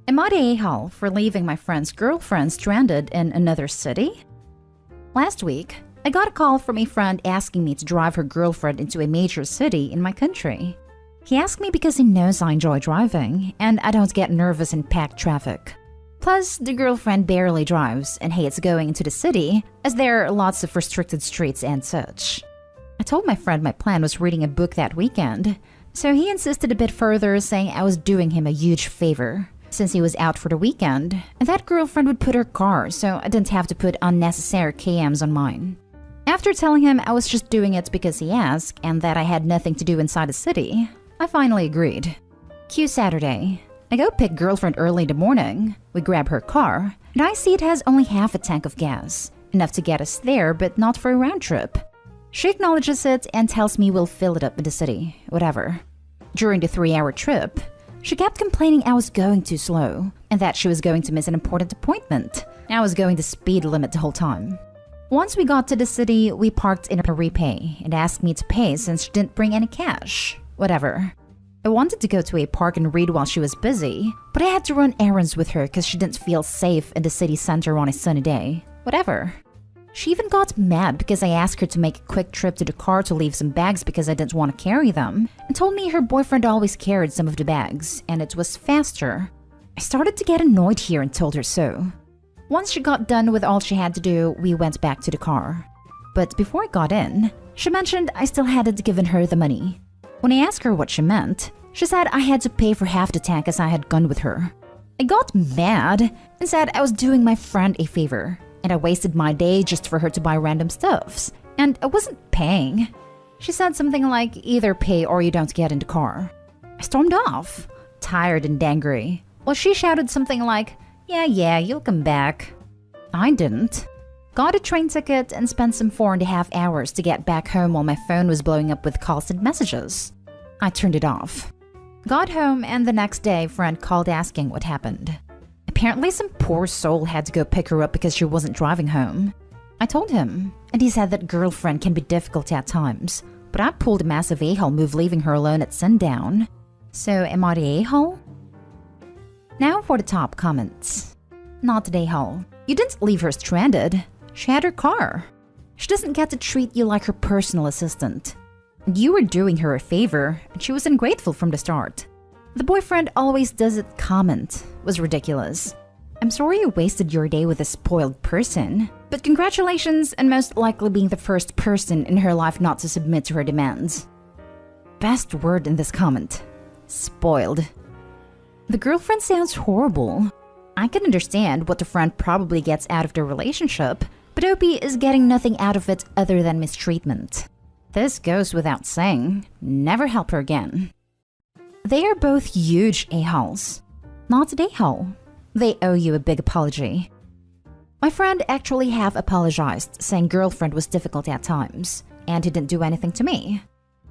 Am I the a-hole for leaving my friend's girlfriend stranded in another city? Last week, I got a call from a friend asking me to drive her girlfriend into a major city in my country. He asked me because he knows I enjoy driving and I don't get nervous in packed traffic. Plus, the girlfriend barely drives and hates going into the city as there are lots of restricted streets and such. I told my friend my plan was reading a book that weekend, so he insisted a bit further, saying I was doing him a huge favor since he was out for the weekend, and that girlfriend would put her car so I didn't have to put unnecessary KMs on mine. After telling him I was just doing it because he asked and that I had nothing to do inside the city, I finally agreed. Cue Saturday. I go pick girlfriend early in the morning. We grab her car, and I see it has only half a tank of gas, enough to get us there but not for a round trip. She acknowledges it and tells me we'll fill it up in the city, whatever. During the 3-hour trip, she kept complaining I was going too slow and that she was going to miss an important appointment. I was going the speed limit the whole time. Once we got to the city, we parked in a repay and asked me to pay since she didn't bring any cash. Whatever. I wanted to go to a park and read while she was busy, but I had to run errands with her because she didn't feel safe in the city center on a sunny day. Whatever. She even got mad because I asked her to make a quick trip to the car to leave some bags because I didn't want to carry them, and told me her boyfriend always carried some of the bags, and it was faster. I started to get annoyed here and told her so. Once she got done with all she had to do, we went back to the car. But before I got in, she mentioned I still hadn't given her the money. When I asked her what she meant, she said I had to pay for half the tank as I had gone with her. I got mad and said I was doing my friend a favor, and I wasted my day just for her to buy random stuffs, and I wasn't paying. She said something like, either pay or you don't get in the car. I stormed off, tired and angry, while she shouted something like, yeah, you'll come back. I didn't. Got a train ticket and spent some 4.5 hours to get back home while my phone was blowing up with calls and messages. I turned it off. Got home and the next day, friend called asking what happened. Apparently some poor soul had to go pick her up because she wasn't driving home. I told him, and he said that girlfriend can be difficult at times, but I pulled a massive a-hole move leaving her alone at sundown. So am I the a-hole? Now for the top comments. Not the a-hole. You didn't leave her stranded. She had her car. She doesn't get to treat you like her personal assistant. You were doing her a favor, and she was ungrateful from the start. The boyfriend always does it comment was ridiculous. I'm sorry you wasted your day with a spoiled person, but congratulations on most likely being the first person in her life not to submit to her demands. Best word in this comment. Spoiled. The girlfriend sounds horrible. I can understand what the friend probably gets out of the relationship, but OP is getting nothing out of it other than mistreatment. This goes without saying. Never help her again. They are both huge a-holes. Not an a-hole. They owe you a big apology. My friend actually have apologized, saying girlfriend was difficult at times, and he didn't do anything to me.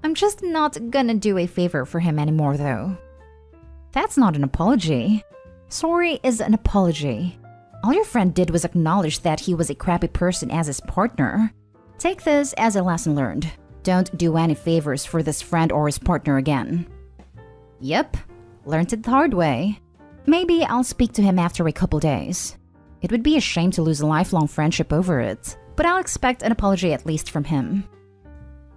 I'm just not gonna do a favor for him anymore though. That's not an apology. Sorry is an apology. All your friend did was acknowledge that he was a crappy person as his partner. Take this as a lesson learned. Don't do any favors for this friend or his partner again. Yep, learned it the hard way. Maybe I'll speak to him after a couple days. It would be a shame to lose a lifelong friendship over it, but I'll expect an apology at least from him.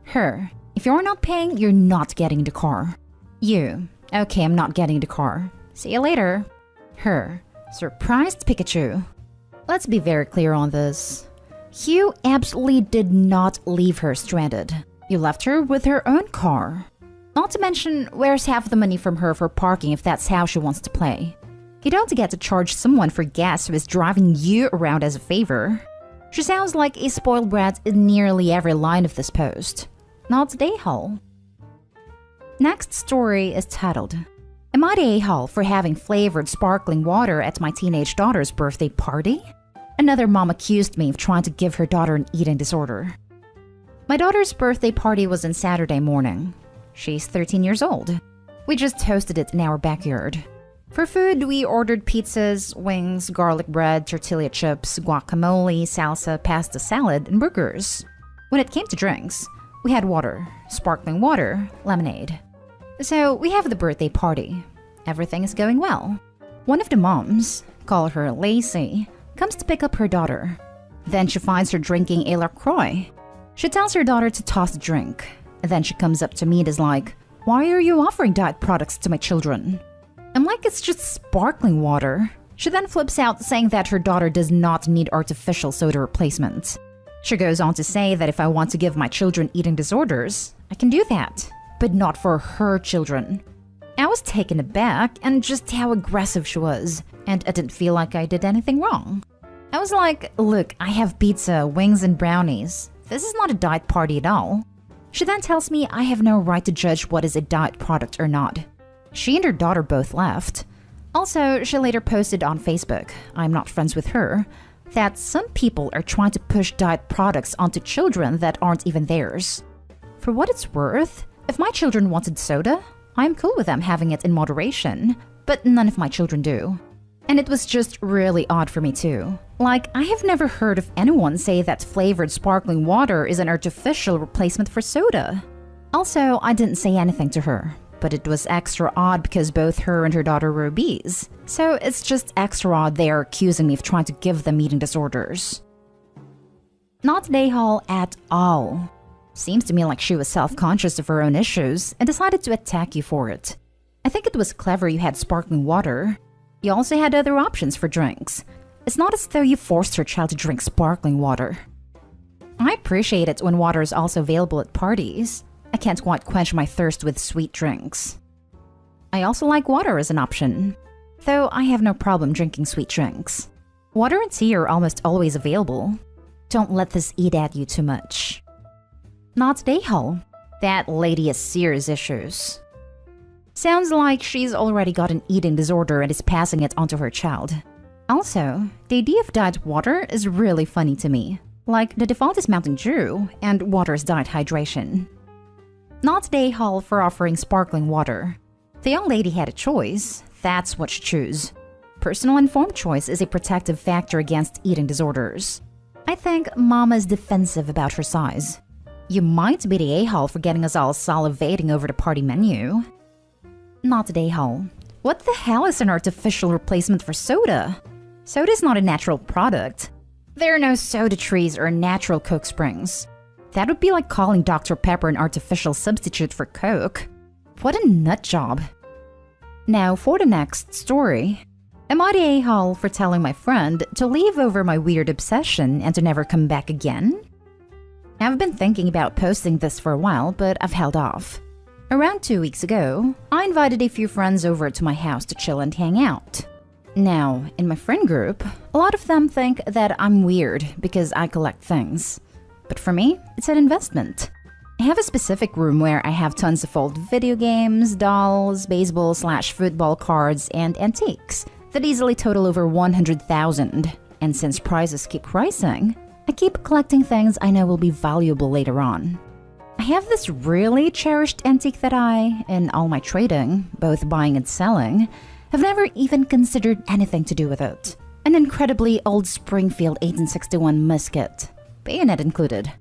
Her, if you're not paying, you're not getting the car. You, okay, I'm not getting the car. See you later. Her, surprised Pikachu. Let's be very clear on this. You absolutely did not leave her stranded. You left her with her own car. Not to mention, where's half the money from her for parking if that's how she wants to play? You don't get to charge someone for gas who is driving you around as a favor. She sounds like a spoiled brat in nearly every line of this post. Not the a-hole. Next story is titled, Am I the a-hole for having flavored sparkling water at my teenage daughter's birthday party? Another mom accused me of trying to give her daughter an eating disorder. My daughter's birthday party was on Saturday morning. She's 13 years old. We just hosted it in our backyard. For food, we ordered pizzas, wings, garlic bread, tortilla chips, guacamole, salsa, pasta salad, and burgers. When it came to drinks, we had water, sparkling water, lemonade. So we have the birthday party. Everything is going well. One of the moms, call her Lacey, comes to pick up her daughter. Then she finds her drinking a LaCroix. She tells her daughter to toss the drink. Then she comes up to me and is like, "Why are you offering diet products to my children?" I'm like, "It's just sparkling water." She then flips out saying that her daughter does not need artificial soda replacement. She goes on to say that if I want to give my children eating disorders, I can do that, but not for her children. I was taken aback and just how aggressive she was, and I didn't feel like I did anything wrong. I was like, "Look, I have pizza, wings, and brownies. This is not a diet party at all." She then tells me I have no right to judge what is a diet product or not. She and her daughter both left. Also, she later posted on Facebook, I'm not friends with her, that some people are trying to push diet products onto children that aren't even theirs. For what it's worth, if my children wanted soda, I'm cool with them having it in moderation, but none of my children do. And it was just really odd for me too. Like, I have never heard of anyone say that flavored sparkling water is an artificial replacement for soda. Also, I didn't say anything to her, but it was extra odd because both her and her daughter were obese. So it's just extra odd they are accusing me of trying to give them eating disorders. Not a-hole at all. Seems to me like she was self-conscious of her own issues and decided to attack you for it. I think it was clever you had sparkling water. You also had other options for drinks. It's not as though you forced your child to drink sparkling water. I appreciate it when water is also available at parties. I can't quite quench my thirst with sweet drinks. I also like water as an option, though I have no problem drinking sweet drinks. Water and tea are almost always available. Don't let this eat at you too much. Not a-hole. That lady has serious issues. Sounds like she's already got an eating disorder and is passing it onto her child. Also, the idea of diet water is really funny to me. Like, the default is Mountain Dew, and water is diet hydration. Not a-hole for offering sparkling water. The young lady had a choice. That's what she chose. Personal informed choice is a protective factor against eating disorders. I think Mama is defensive about her size. You might be the a-hole for getting us all salivating over the party menu. Not a-hole. What the hell is an artificial replacement for soda? Soda is not a natural product. There are no soda trees or natural Coke springs. That would be like calling Dr. Pepper an artificial substitute for Coke. What a nut job. Now for the next story. Am I the a-hole for telling my friend to leave over my weird obsession and to never come back again? I've been thinking about posting this for a while, but I've held off. Around 2 weeks ago, I invited a few friends over to my house to chill and hang out. Now, in my friend group, a lot of them think that I'm weird because I collect things. But for me, it's an investment. I have a specific room where I have tons of old video games, dolls, baseball/football cards, and antiques that easily total over 100,000. And since prices keep rising, I keep collecting things I know will be valuable later on. I have this really cherished antique that I, in all my trading, both buying and selling, have never even considered anything to do with it. An incredibly old Springfield 1861 musket, bayonet included.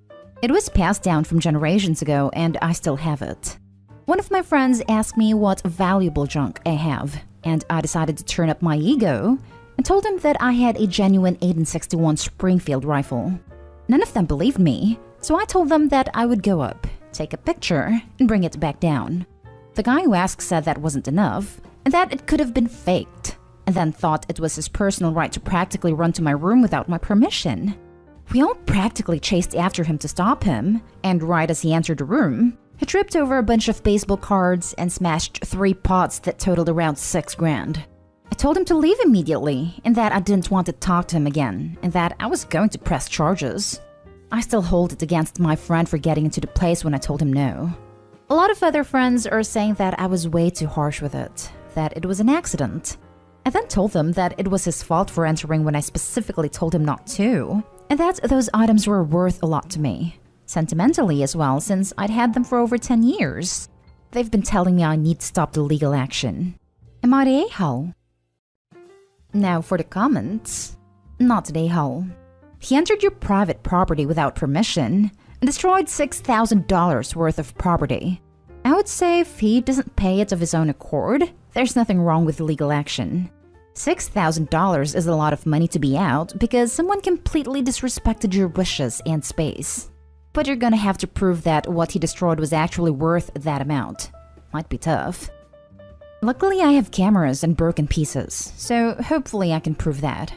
It was passed down from generations ago and I still have it. One of my friends asked me what valuable junk I have, and I decided to turn up my ego and told him that I had a genuine 1861 Springfield rifle. None of them believed me, so I told them that I would go up, take a picture, and bring it back down. The guy who asked said that wasn't enough, and that it could have been faked, and then thought it was his personal right to practically run to my room without my permission. We all practically chased after him to stop him, and right as he entered the room, he tripped over a bunch of baseball cards and smashed 3 pots that totaled around $6,000. I told him to leave immediately, and that I didn't want to talk to him again, and that I was going to press charges. I still hold it against my friend for getting into the place when I told him no. A lot of other friends are saying that I was way too harsh with it, that it was an accident. I then told them that it was his fault for entering when I specifically told him not to, and that those items were worth a lot to me. Sentimentally as well, since I'd had them for over 10 years. They've been telling me I need to stop the legal action. Am I the a-hole? Now for the comments. Not the a-hole. He entered your private property without permission and destroyed $6,000 worth of property. I would say if he doesn't pay it of his own accord, there's nothing wrong with legal action. $6,000 is a lot of money to be out because someone completely disrespected your wishes and space. But you're gonna have to prove that what he destroyed was actually worth that amount. Might be tough. Luckily, I have cameras and broken pieces, so hopefully I can prove that.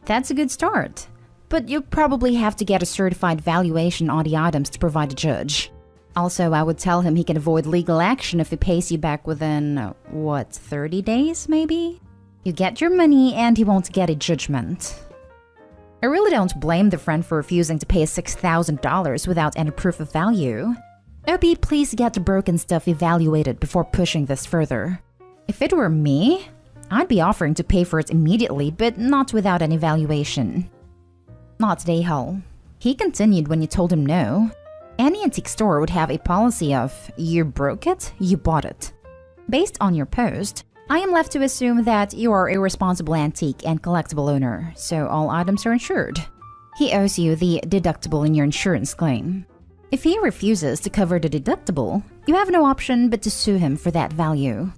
That's a good start. But you'll probably have to get a certified valuation on the items to provide a judge. Also, I would tell him he can avoid legal action if he pays you back within, 30 days maybe? You get your money and he won't get a judgment. I really don't blame the friend for refusing to pay $6,000 without any proof of value. Opie, please get the broken stuff evaluated before pushing this further. If it were me, I'd be offering to pay for it immediately, but not without an evaluation. Not today, Hull. He continued when you told him no. Any antique store would have a policy of, you broke it, you bought it. Based on your post, I am left to assume that you are a responsible antique and collectible owner, so all items are insured. He owes you the deductible in your insurance claim. If he refuses to cover the deductible, you have no option but to sue him for that value.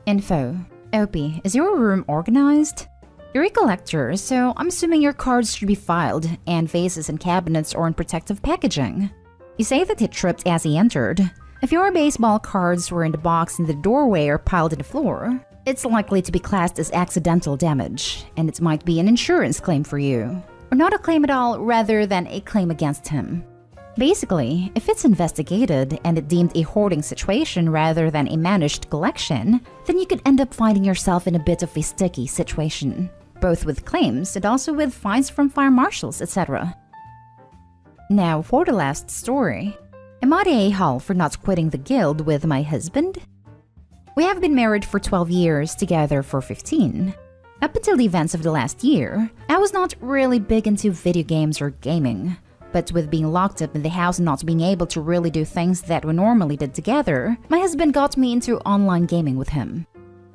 Info. Opie, is your room organized? You're a collector, so I'm assuming your cards should be filed, and vases and cabinets are in protective packaging. You say that he tripped as he entered. If your baseball cards were in the box in the doorway or piled on the floor, it's likely to be classed as accidental damage, and it might be an insurance claim for you. Or not a claim at all, rather than a claim against him. Basically, if it's investigated and it deemed a hoarding situation rather than a managed collection, then you could end up finding yourself in a bit of a sticky situation, both with claims and also with fines from fire marshals, etc. Now, for the last story. Am I the a-hole for not quitting the guild with my husband? We have been married for 12 years, together for 15. Up until the events of the last year, I was not really big into video games or gaming. But with being locked up in the house and not being able to really do things that we normally did together, my husband got me into online gaming with him.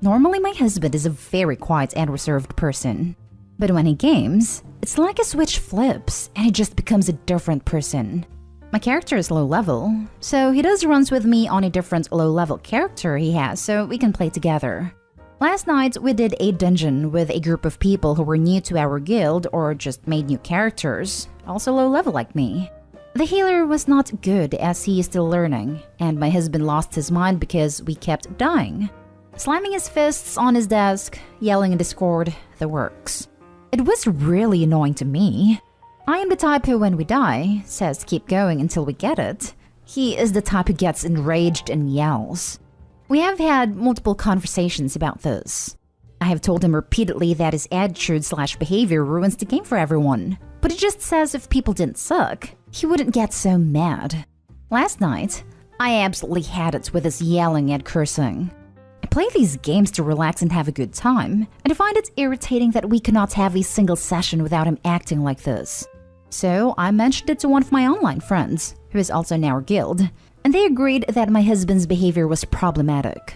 Normally, my husband is a very quiet and reserved person. But when he games, it's like a switch flips and he just becomes a different person. My character is low level, so he does runs with me on a different low level character he has so we can play together. Last night, we did a dungeon with a group of people who were new to our guild or just made new characters, also low level like me. The healer was not good as he is still learning, and my husband lost his mind because we kept dying. Slamming his fists on his desk, yelling in Discord, the works. It was really annoying to me. I am the type who, when we die, says keep going until we get it. He is the type who gets enraged and yells. We have had multiple conversations about this. I have told him repeatedly that his attitude/behavior ruins the game for everyone, but he just says if people didn't suck, he wouldn't get so mad. Last night, I absolutely had it with his yelling and cursing. I play these games to relax and have a good time, and I find it irritating that we cannot have a single session without him acting like this. So I mentioned it to one of my online friends, who is also in our guild, and they agreed that my husband's behavior was problematic.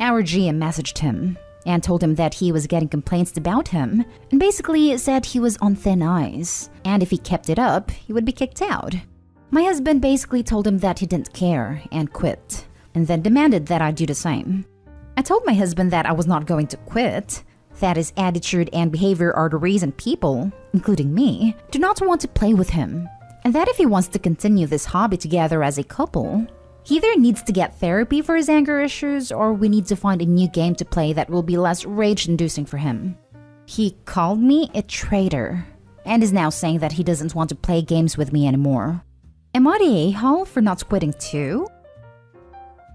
Our GM messaged him and told him that he was getting complaints about him and basically said he was on thin ice, and if he kept it up, he would be kicked out. My husband basically told him that he didn't care and quit, and then demanded that I do the same. I told my husband that I was not going to quit, that his attitude and behavior are the reason people, including me, do not want to play with him, and that if he wants to continue this hobby together as a couple, he either needs to get therapy for his anger issues or we need to find a new game to play that will be less rage-inducing for him. He called me a traitor and is now saying that he doesn't want to play games with me anymore. Am I the a-hole for not quitting too?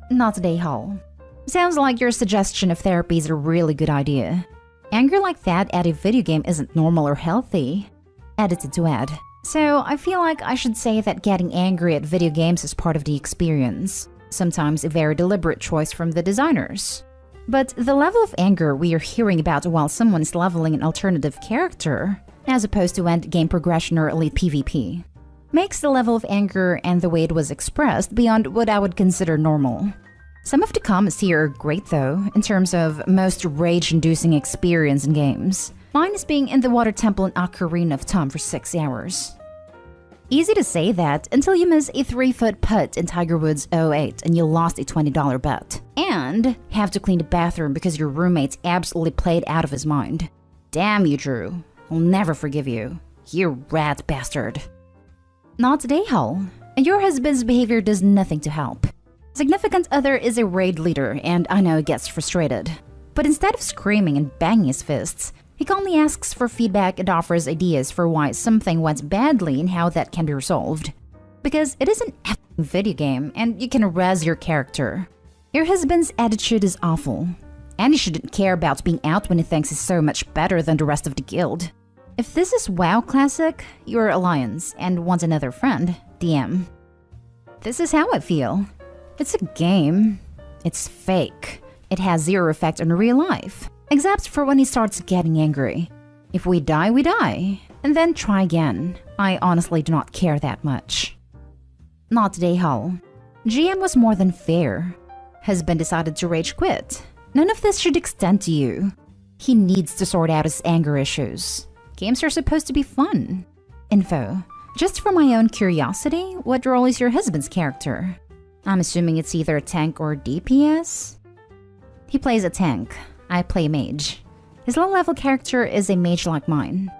Not the a-hole. Sounds like your suggestion of therapy is a really good idea. Anger like that at a video game isn't normal or healthy. Edited to add. So I feel like I should say that getting angry at video games is part of the experience, sometimes a very deliberate choice from the designers. But the level of anger we are hearing about while someone is leveling an alternative character, as opposed to end game progression or elite PvP, makes the level of anger and the way it was expressed beyond what I would consider normal. Some of the comments here are great though, in terms of most rage-inducing experience in games. Mine is being in the water temple in Ocarina of Time for 6 hours. Easy to say that until you miss a 3-foot putt in Tiger Woods' '08 and you lost a $20 bet. And have to clean the bathroom because your roommate absolutely played out of his mind. Damn you, Drew. I'll never forgive you. You rat bastard. Not today, Hull. Your husband's behavior does nothing to help. Significant other is a raid leader, and I know he gets frustrated. But instead of screaming and banging his fists, he calmly asks for feedback and offers ideas for why something went badly and how that can be resolved. Because it is an effing video game, and you can razz your character. Your husband's attitude is awful, and he shouldn't care about being out when he thinks he's so much better than the rest of the guild. If this is WoW Classic, you're Alliance and want another friend, DM. This is how I feel. It's a game. It's fake. It has zero effect on real life, except for when he starts getting angry. If we die, we die, and then try again. I honestly do not care that much. Not today, Hull. GM was more than fair. Husband decided to rage quit. None of this should extend to you. He needs to sort out his anger issues. Games are supposed to be fun. Info. Just for my own curiosity, what role is your husband's character? I'm assuming it's either tank or DPS? He plays a tank. I play mage. His low-level character is a mage like mine.